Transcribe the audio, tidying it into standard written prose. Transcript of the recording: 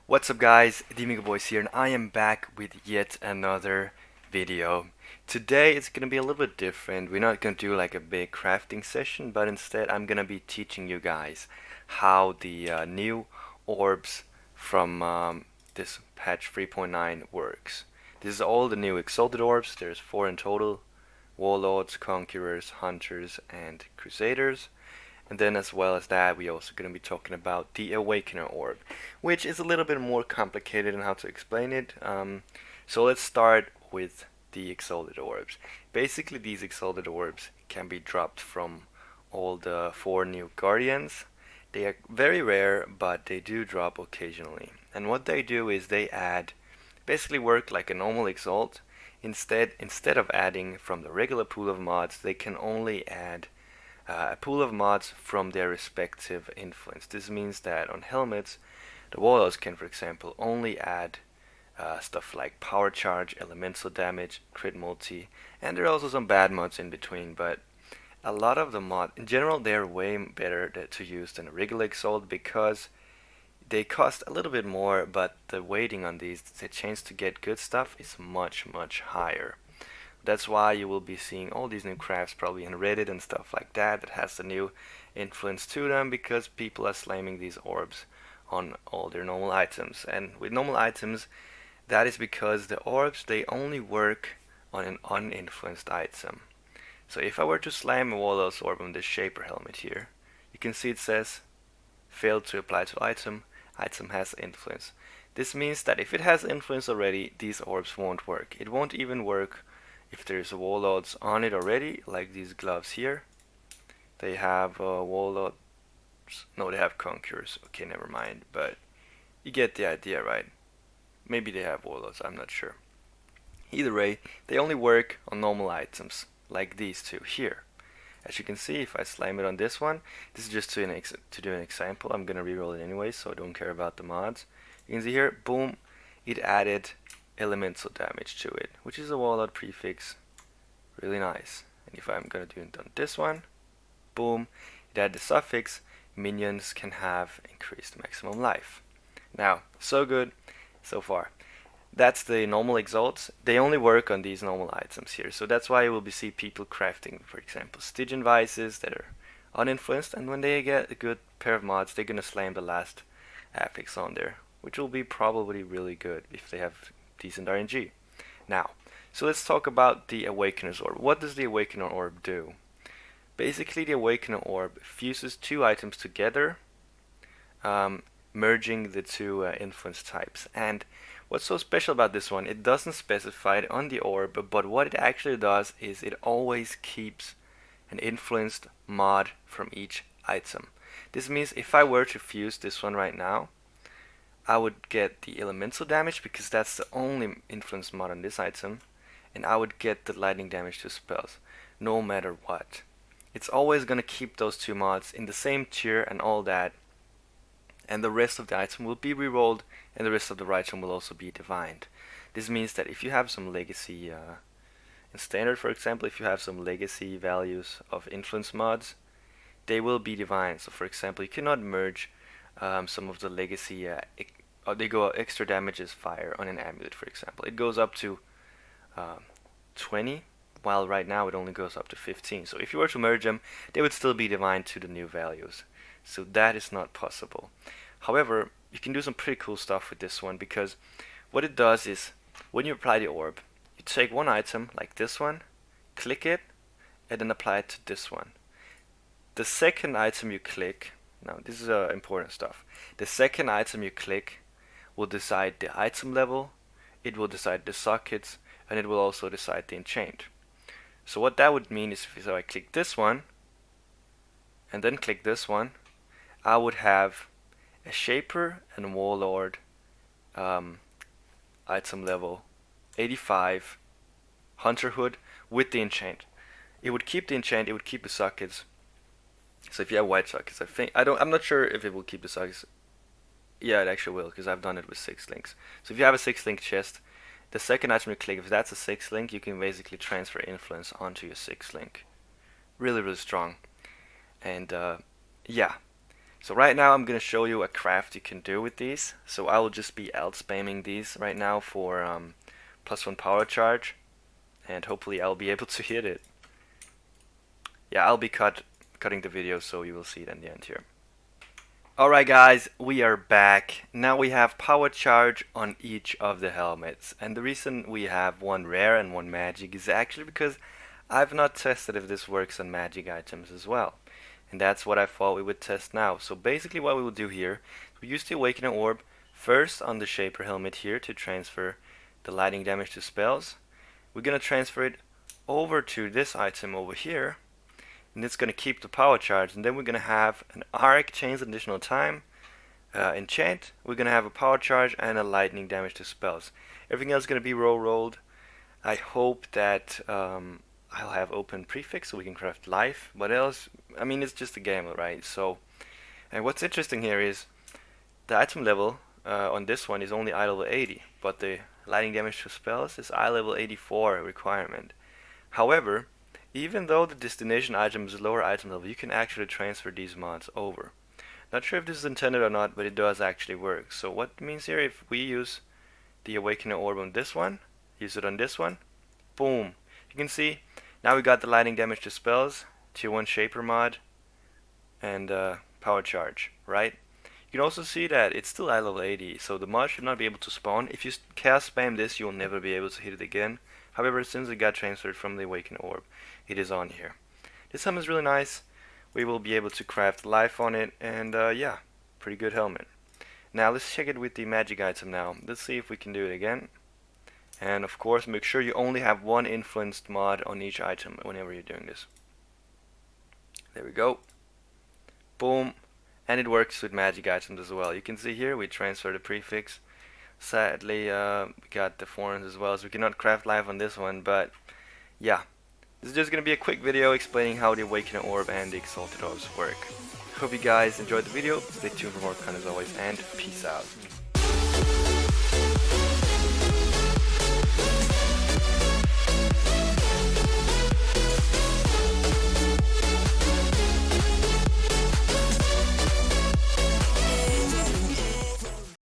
What's up guys, TheAmigoBoyz here and I am back with yet another video. Today it's gonna be a little bit different. We're not gonna do like a big crafting session, but instead I'm gonna be teaching you guys how the new orbs from this patch 3.9 works. This is all the new Exalted Orbs. There's 4 in total: Warlords, Conquerors, Hunters, and Crusaders. And then as well as that, we're also going to be talking about the Awakener Orb, which is a little bit more complicated in how to explain it. So let's start with the Exalted Orbs. Basically, these Exalted Orbs can be dropped from all the 4 new Guardians. They are very rare, but they do drop occasionally. And what they do is they basically work like a normal Exalt. Instead of adding from the regular pool of mods, they can only add a pool of mods from their respective influence. This means that on helmets, the Warlords can, for example, only add stuff like power charge, elemental damage, crit multi, and there are also some bad mods in between, but a lot of the mods, in general, they're way better to use than a regular Exalt because they cost a little bit more, but the waiting on these, the chance to get good stuff is much, much higher. That's why you will be seeing all these new crafts probably in Reddit and stuff like that that has the new influence to them, because people are slamming these orbs on all their normal items. And with normal items, that is because the orbs, they only work on an uninfluenced item. So if I were to slam a Warlord's orb on this Shaper helmet here, you can see it says failed to apply to item has influence. This means that if it has influence already, these orbs won't work. It won't even work if there's Warlords on it already, like these gloves here. They have Warlords, no, they have Conquerors. Okay, never mind, but you get the idea, right? Maybe they have Warlords, I'm not sure. Either way, they only work on normal items, like these two here. As you can see, if I slam it on this one, this is just to do an example. I'm gonna reroll it anyway, so I don't care about the mods. You can see here, boom, it added elemental damage to it, which is a Warlord prefix. Really nice. And if I'm gonna do it on this one, boom, it added the suffix minions can have increased maximum life. Now, so good so far. That's the normal exalts. They only work on these normal items here, so that's why you will see people crafting, for example, Stygian Vices that are uninfluenced, and when they get a good pair of mods, they're gonna slam the last affix on there, which will be probably really good if they have decent RNG. Now, so let's talk about the Awakener's Orb. What does the Awakener Orb do? Basically, the Awakener Orb fuses 2 items together, merging the 2 influence types. And what's so special about this one, it doesn't specify it on the orb, but what it actually does is it always keeps an influenced mod from each item. This means if I were to fuse this one right now, I would get the elemental damage because that's the only influence mod on this item, and I would get the lightning damage to spells, no matter what. It's always gonna keep those 2 mods in the same tier and all that, and the rest of the item will be rerolled, and the rest of the item will also be divined. This means that if you have some legacy, in standard for example, if you have some legacy values of influence mods, they will be divined. So for example, you cannot merge some of the legacy, they go extra damage as fire on an amulet, for example. It goes up to 20, while right now it only goes up to 15. So if you were to merge them, they would still be divined to the new values. So that is not possible. However, you can do some pretty cool stuff with this one, because what it does is when you apply the orb, you take one item like this one, click it, and then apply it to this one. The second item you click, now this is important stuff, the second item you click will decide the item level, it will decide the sockets, and it will also decide the enchant. So what that would mean is if I click this one and then click this one, I would have a Shaper and Warlord item level 85 Hunter Hood with the enchant. It would keep the enchant, it would keep the sockets. So if you have white sockets, I'm not sure if it will keep the sockets. Yeah, it actually will, because I've done it with 6 links. So if you have a 6-link chest, the second item you click, if that's a 6-link, you can basically transfer influence onto your 6-link. Really, really strong. And yeah, So right now I'm gonna show you a craft you can do with these. So I will just be alt spamming these right now for +1 power charge, and hopefully I'll be able to hit it. Yeah, I'll be cutting the video so you will see it in the end here. Alright guys, we are back. Now we have power charge on each of the helmets, and the reason we have one rare and one magic is actually because I've not tested if this works on magic items as well. And that's what I thought we would test now. So basically what we will do here, we use the Awakener Orb first on the Shaper helmet here to transfer the lightning damage to spells. We're gonna transfer it over to this item over here, and it's gonna keep the power charge, and then we're gonna have an arc, chains additional time, enchant, we're gonna have a power charge and a lightning damage to spells. Everything else is gonna be rolled. I hope that I'll have open prefix so we can craft life, but else, I mean, it's just a game, right? So, and what's interesting here is the item level on this one is only eye level 80, but the lightning damage to spells is eye level 84 requirement. However, even though the destination item is lower item level, you can actually transfer these mods over. Not sure if this is intended or not, but it does actually work. So what it means here, if we use the Awakener Orb on this one, use it on this one, boom. You can see, now we got the lightning damage to spells, tier 1 Shaper mod, and power charge, right? You can also see that it's still eye level 80, so the mod should not be able to spawn. If you cast spam this, you will never be able to hit it again. However, since it got transferred from the Awakener Orb, it is on here. This helmet is really nice. We will be able to craft life on it, and yeah, pretty good helmet. Now let's check it with the magic item now. Let's see if we can do it again. And of course, make sure you only have one influenced mod on each item whenever you're doing this. There we go. Boom. And it works with magic items as well. You can see here we transfer the prefix. Sadly, we got the forms as well, so we cannot craft life on this one, but yeah. This is just going to be a quick video explaining how the Awakener Orb and the Exalted Orbs work. Hope you guys enjoyed the video. Stay tuned for more content as always, and peace out.